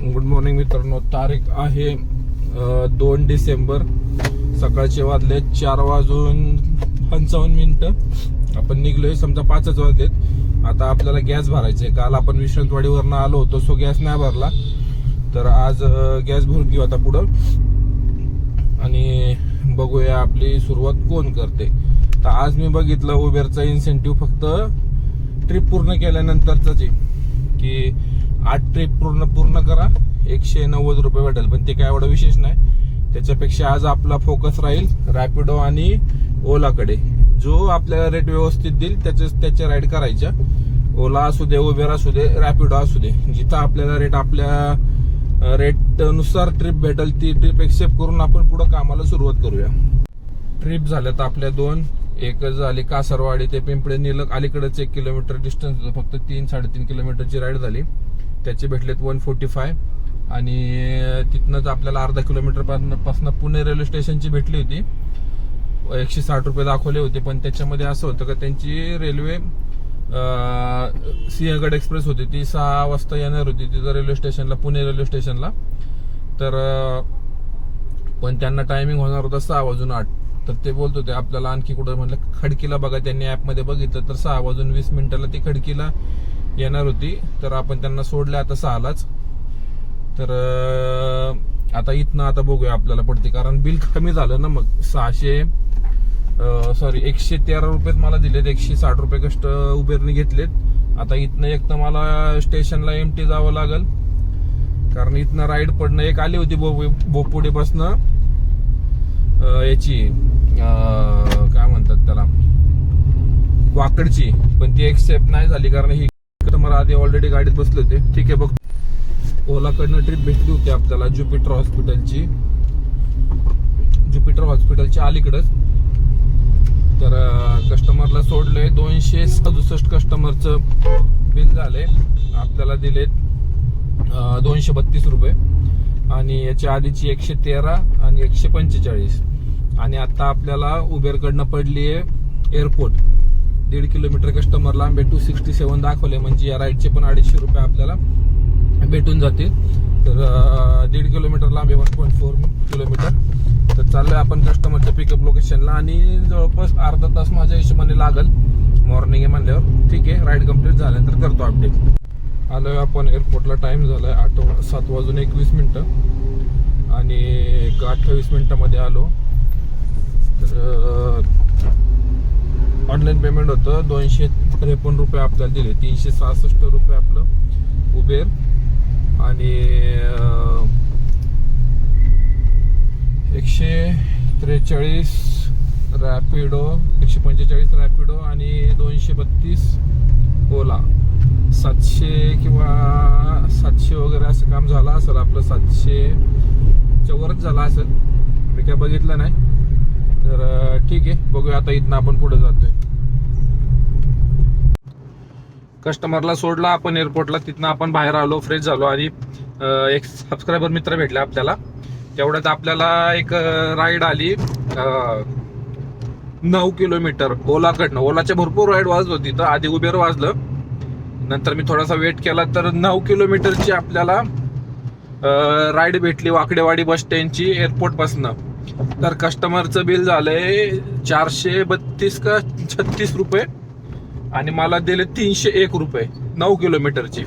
Good morning मित्रांनो. तारीख आहे 2 डिसेंबर. सकाळचे वाजले 4:55. आपण निघलोय, समजा 5च वाजलेत. आता आपल्याला गॅस भरायचे. काल आपण विश्रांतवाडीवरनं आलो होतो, सो गॅस नाही भरला. तर आज गॅस भरून घेऊ आता पुढं आणि बघूया आपली सुरुवात कोण करते. तर आज मी बघितलं उबेरचा इन्सेंटिव्ह फक्त ट्रिप पूर्ण केल्यानंतरच आहे की 8 ट्रिप पूर्ण करा 190 रुपये भेटेल. पण ते काय एवढं विशेष नाही. त्याच्यापेक्षा आज आपला फोकस राहील रॅपिडो आणि ओलाकडे. जो आपल्याला रेट व्यवस्थित देईल त्याच्या राईड करायच्या. ओला असू दे, उबेर असू दे, रॅपिडो असू दे, जिथं आपल्याला रेट आपल्या रेट नुसार ट्रिप भेटेल ती ट्रिप एक्सेप्ट करून आपण पुढे कामाला सुरुवात करूया. ट्रिप झाल्यात आपल्या 2. एक झाली कासारवाडी ते पिंपळे निलक, अलीकडेच 1 किलोमीटर डिस्टन्स होतं. फक्त 3-3.5 किलोमीटरची राईड झाली. त्याचे भेटलेत 145 आणि तिथनंच आपल्याला अर्धा किलोमीटर पासून पुणे रेल्वे स्टेशनची भेटली होती. 160 रुपये दाखवले होते. पण त्याच्यामध्ये असं होतं का त्यांची रेल्वे सिंहगड एक्सप्रेस होती, ती 6 वाजता येणार होती तिथं रेल्वे स्टेशनला, पुणे रेल्वे स्टेशनला. तर पण त्यांना टायमिंग होणार होता 6:08. तर ते बोलत होते आपल्याला आणखी कुठं, म्हटलं खडकीला बघा. त्यांनी ऍपमध्ये बघितलं तर 6:20 ती खडकीला येणार होती. तर आपण त्यांना सोडले आता 6लाच. तर आता इथनं आता बघूया आपल्याला पडते, कारण बिल कमी झालं ना. मग 113 रुपयेत मला दिलेत. 160 रुपये कष्ट उबेरने घेतलेत. आता इथनं एक तर मला स्टेशनला एमटी जावं लागल, कारण इथनं राईड पडणं. एक आली होती बोपुडी बसनं याची काय म्हणतात त्याला, वाकडची, पण ती एक्सेप्ट नाही झाली कारण ही कस्टमर आधी ऑलरेडी गाडीत बसले होते. ठीक आहे, बघ ओलाकडनं ट्रिप भेटली होती आपल्याला ज्युपिटर हॉस्पिटलच्या अलीकडच. तर कस्टमरला सोडले. 267 कस्टमरचं बिल झाले. आपल्याला दिलेत 232 रुपये आणि याच्या आधीची 113 आणि 145. आणि आता आपल्याला उबेरकडनं पडली आहे एअरपोर्ट. 1.5 किलोमीटर कस्टमर लांब आहे. 267 दाखवले, म्हणजे या राईडचे पण 250 रुपये आपल्याला भेटून जातील. तर 1.5 किलोमीटर लांब आहे, 1.4 किलोमीटर. तर चाललोय आपण कस्टमरच्या पिकअप लोकेशनला आणि जवळपास अर्धा तास माझ्या हिशोबाने लागल. मॉर्निंग आहे म्हणल्यावर ठीक आहे. राईड कम्प्लीट झाल्यानंतर करतो अपडेट. आलोय आपण एअरपोर्टला. टाइम झालाय 7:21 आणि 28 मिनिटामध्ये आलो. तर ऑनलाईन पेमेंट होतं. 253 रुपये आपल्याला दिले. 366 रुपये आपलं उबेर आणि 143 रॅपिडो, 145 रॅपिडो आणि 232 ओला. 700 किंवा 700 वगैरे असं काम झालं असेल आपलं. 700च्या वरच झालं असेल, मी काय बघितलं नाही. तर ठीक आहे, बघूया आता इथनं आपण पुढे जातोय. कस्टमरला सोडला आपण एअरपोर्टला. तिथनं आपण बाहेर आलो, फ्रेश झालो आणि एक सबस्क्रायबर मित्र भेटले आपल्याला. तेवढ्यात आपल्याला एक राईड आली 9 किलोमीटर ओलाकडनं. ओलाच्या भरपूर राईड वाजत होती. तर आधी उबेर वाजलं, नंतर मी थोडासा वेट केला. तर 9 किलोमीटरची आपल्याला राईड भेटली वाकडेवाडी बस स्टँडची एअरपोर्ट पासनं. तर कस्टमरचं बिल झालंय 432 का 36 रुपये आणि मला दिले 301 रुपये 9 किलोमीटरची.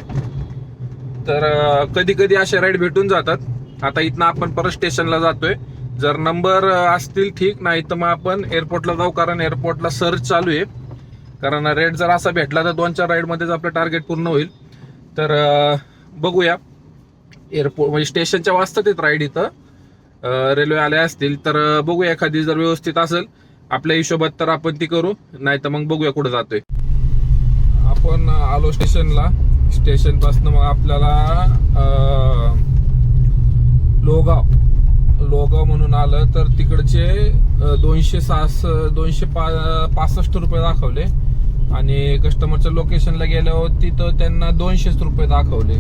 तर कधी कधी अशा राईड भेटून जातात. आता इथनं आपण परत स्टेशनला जातोय. जर नंबर असतील ठीक, नाही तर मग आपण एअरपोर्टला जाऊ, कारण एअरपोर्टला सर्च चालू आहे. कारण रेट जर असा भेटला तर 2-4 राईडमध्येच आपलं टार्गेट पूर्ण होईल. तर बघूया. एअरपोर्ट म्हणजे स्टेशनच्या वाजतात येत राईड इथं. रेल्वे आल्या असतील तर बघूया. एखादी जर व्यवस्थित असेल आपल्या हिशोबात तर आपण ती करू, नाही तर मग बघूया कुठं जातोय. आपण आलो स्टेशनला. स्टेशन पासून मग आपल्याला लोगाव म्हणून आलं. तर तिकडचे 265 रुपये दाखवले आणि कस्टमरच्या लोकेशनला गेल्यावर तिथं त्यांना 200 रुपये दाखवले.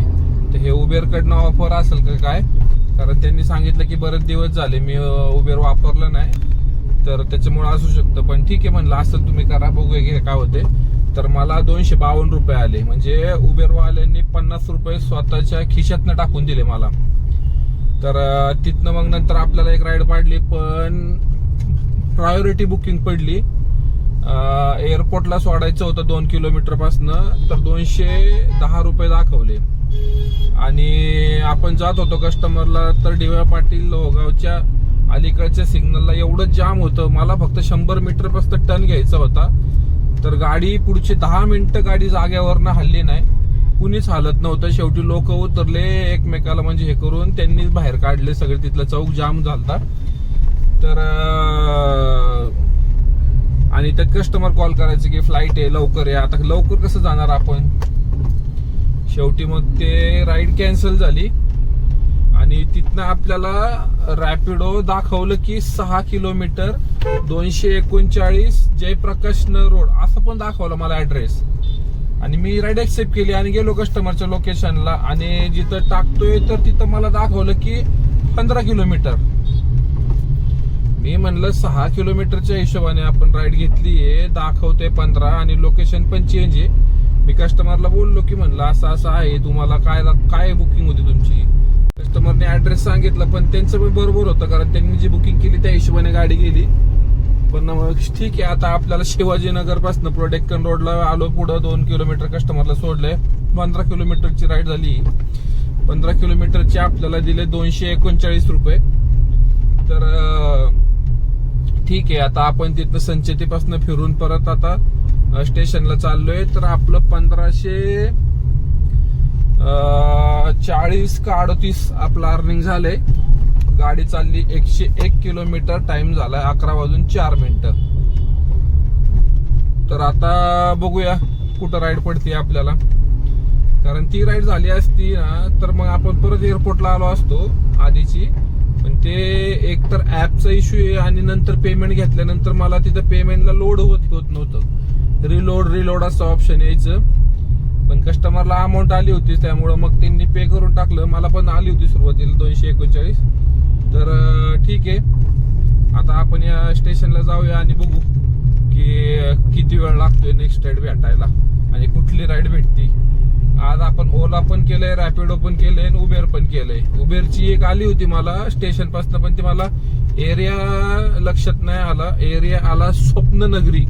तर हे उबेरकडनं ऑफर असेल का काय, कारण त्यांनी सांगितलं की बरेच दिवस झाले मी उबेर वापरलं नाही, तर त्याच्यामुळे असू शकतं. पण ठीक आहे म्हणलं, असं तुम्ही करा, बघूया की काय होते. तर मला 252 रुपये आले. म्हणजे उबेरवाल्यांनी 50 रुपये स्वतःच्या खिशातनं टाकून दिले मला. तर तिथनं मग नंतर आपल्याला एक राईड पाडली, पण प्रायोरिटी बुकिंग पडली. एअरपोर्टला सोडायचं होतं 2 किलोमीटर पासनं, तर 210 रुपये दाखवले. आणि आपण जात होतो कस्टमरला, तर DY पाटील लोहगावच्या अलीकडच्या सिग्नलला एवढं जाम होतं. मला फक्त 100 मीटर पासून टर्न घ्यायचा होता. तर गाडी पुढची 10 मिनिटं गाडी जाग्यावरनं हल्ली नाही, कुणीच हालत नव्हतं. शेवटी लोक उतरले एकमेकाला म्हणजे हे करून त्यांनी बाहेर काढले सगळे. तिथलं चौक जाम झालता. तर आणि त्यात कस्टमर कॉल करायचे की फ्लाईट आहे, लवकर आहे. आता लवकर कसं जाणार आपण. शेवटी मग ते राईड कॅन्सल झाली. आणि तिथनं आपल्याला रॅपिडो दाखवलं की 6 किलोमीटर 239 जयप्रकाश रोड असं पण दाखवलं मला ऍड्रेस. आणि मी राईड एक्सेप्ट केली आणि गेलो कस्टमरच्या लोकेशनला. आणि जिथं टाकतोय तर तिथं मला दाखवलं की 15 किलोमीटर. मी म्हणलं 6 किलोमीटरच्या हिशोबाने आपण राईड घेतलीये, दाखवतोय 15 आणि लोकेशन पण चेंज आहे. मी कस्टमरला बोललो की म्हणलं असं असं आहे, तुम्हाला काय बुकिंग होती तुमची. कस्टमरने ऍड्रेस सांगितलं, पण त्यांचं पण बरोबर होतं, कारण त्यांनी जी बुकिंग केली त्या हिशोबाने गाडी गेली. पण मग ठीक आहे, आता आपल्याला शिवाजीनगर पासून पुढे डेक्कन रोडला आलो. पुढे 2 किलोमीटर कस्टमरला सोडलंय. 15 किलोमीटरची राईड झाली. 15 किलोमीटरचे आपल्याला दिले 239 रुपये. तर ठीक आहे, आता आपण तिथनं संचेतीपासून फिरून परत आता स्टेशनला चाललोय. तर आपलं 1540 का 38 आपलं अर्निंग झालंय. गाडी चालली 101 किलोमीटर. टाइम झालाय 11:04. तर आता बघूया कुठं राईड पडते आपल्याला. कारण ती राईड झाली असती ना तर मग आपण परत एअरपोर्टला आलो असतो आधीची. पण ते एक तर ऍपचा इश्यू आहे आणि नंतर पेमेंट घेतल्यानंतर मला तिथं पेमेंटला लोड होत नव्हतं. रिलोड असं ऑप्शन यायचं. पण कस्टमरला अमाऊंट आली होती त्यामुळं मग त्यांनी पे करून टाकलं. मला पण आली होती सुरुवातीला 239. तर ठीक आहे, आता आपण या स्टेशनला जाऊया आणि बघू की किती वेळ लागतोय नेक्स्ट राईड भेटायला आणि कुठली राईड भेटती. आज आपण ओला पण केलंय, रॅपिडो पण केलंय आणि उबेर पण केलंय. उबेरची एक आली होती मला स्टेशन पासून, पण ती मला एरिया लक्षात नाही आला. एरिया आला स्वप्ननगरी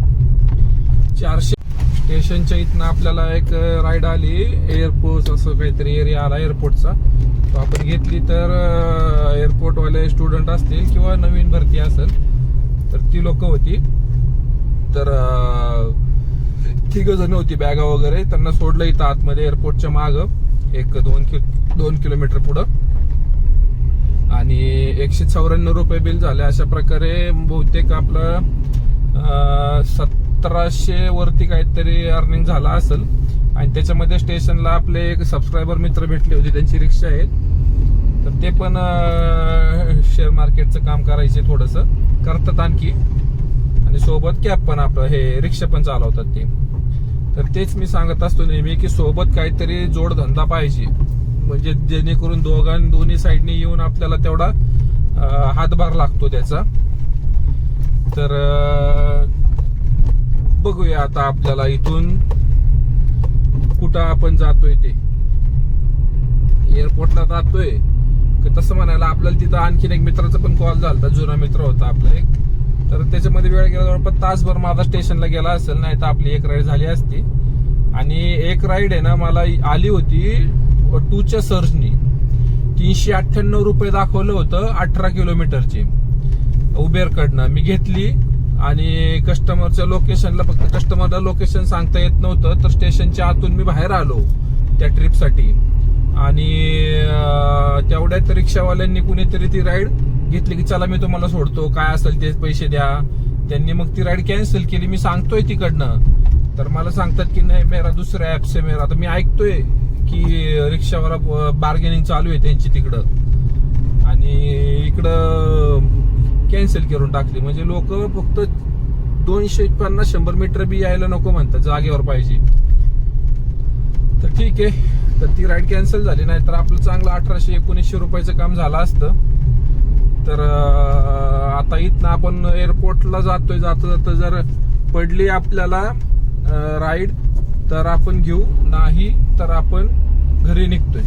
400. स्टेशनच्या इथनं आपल्याला एक राईड आली एअरपोर्ट असं काहीतरी एरिया आला एअरपोर्टचा. तो आपण घेतली. तर एअरपोर्टवाले स्टुडंट असतील किंवा नवीन भरती असेल तर ती लोक होती. तर 3 जण होती, बॅगा वगैरे. त्यांना सोडलं इथं आतमध्ये एअरपोर्टच्या माग 2 किलोमीटर पुढं. आणि 194 रुपये बिल झाले. अशा प्रकारे बहुतेक आपलं 1700 वरती काहीतरी अर्निंग झाला असेल. आणि त्याच्यामध्ये स्टेशनला आपले एक सबस्क्रायबर मित्र भेटले होते, त्यांची रिक्षा आहे. तर ते पण शेअर मार्केटचं काम करायचे, थोडंसं करतात आणखी. आणि सोबत कॅब पण आपलं हे रिक्षा पण चालवतात ते. तर तेच मी सांगत असतो नेहमी की सोबत काहीतरी जोडधंदा पाहिजे, म्हणजे जेणेकरून दोन्ही साईडने येऊन आपल्याला तेवढा हातभार लागतो त्याचा. तर बघूया आता आपल्याला इथून कुठं आपण जातोय ते. एअरपोर्टला जातोय तसं म्हणायला आपल्याला तिथं आणखीन एक मित्राचा पण कॉल झाला, जुना मित्र होता आपला एक. तर त्याच्यामध्ये वेळ गेला, जवळपास तासभर माझा स्टेशनला गेला असेल. नाही तर आपली एक राईड झाली असती. आणि एक राईड आहे ना मला आली होती 2च्या सर्जनी 398 रुपये दाखवलं होतं 18 किलोमीटरची उबेरकडनं. मी घेतली आणि कस्टमरच्या लोकेशनला, फक्त कस्टमरला लोकेशन सांगता येत नव्हतं, तर स्टेशनच्या आतून मी बाहेर आलो त्या ट्रिपसाठी. आणि तेवढ्यात रिक्षावाल्यांनी कुणीतरी ती राईड घेतली की चला मी तुम्हाला सोडतो, काय असेल ते पैसे द्या. त्यांनी मग ती राईड कॅन्सल केली. मी सांगतोय तिकडनं, तर मला सांगतात की नाही मेरा दुसरा ऍप से मेरा. आता मी ऐकतोय की रिक्षावर बार्गेनिंग चालू आहे त्यांची तिकडं, आणि इकडं कॅन्सल करून टाकली. म्हणजे लोक फक्त 250-100 मीटर बी यायला नको म्हणतात, जागेवर पाहिजे. तर ठीक आहे, तर ती राईड कॅन्सल झाली. नाही तर आपलं चांगलं 1800-1900 रुपयाचं काम झालं असतं. तर आता इथनं आपण एअरपोर्टला जातोय. जाता जर पडली आपल्याला राईड तर आपण घेऊ, नाही तर आपण घरी निघतोय.